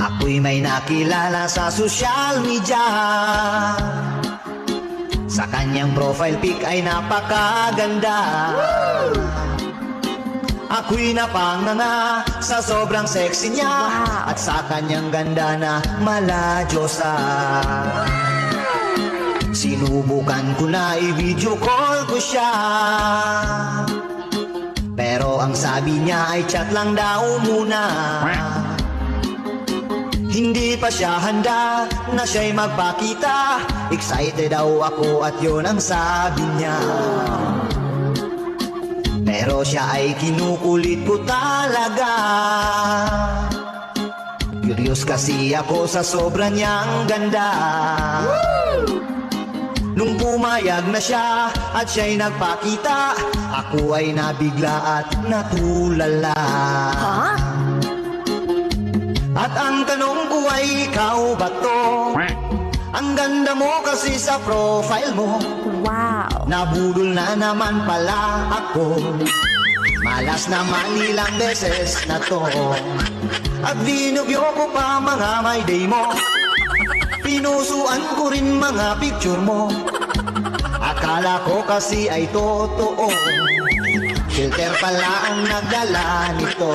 Ako'y may nakilala sa social media. Sa kanyang profile pic ay napakaganda. Ako'y napanganga sa sobrang sexy niya at sa kanyang ganda na maladyosa. Sinubukan ko na i-video call ko siya, pero ang sabi niya ay chat lang daw muna. Hindi pa siya handa na siya'y magpakita. Excited daw ako at yun ang sabi niya. Pero siya ay kinukulit ko talaga. Curious kasi ako sa sobra niyang ganda. Nung pumayag na siya at siya'y nagpakita, ako ay nabigla at natulala. At ang tanong ko ay, ikaw ba to? Ang ganda mo kasi sa profile mo. Wow! Nabudol na naman pala ako. Malas naman ilang beses na to. At dinugyo ko pa mga my day mo. Pinusuan ko rin mga picture mo. Akala ko kasi ay totoo. Filter pala ang nagdala nito.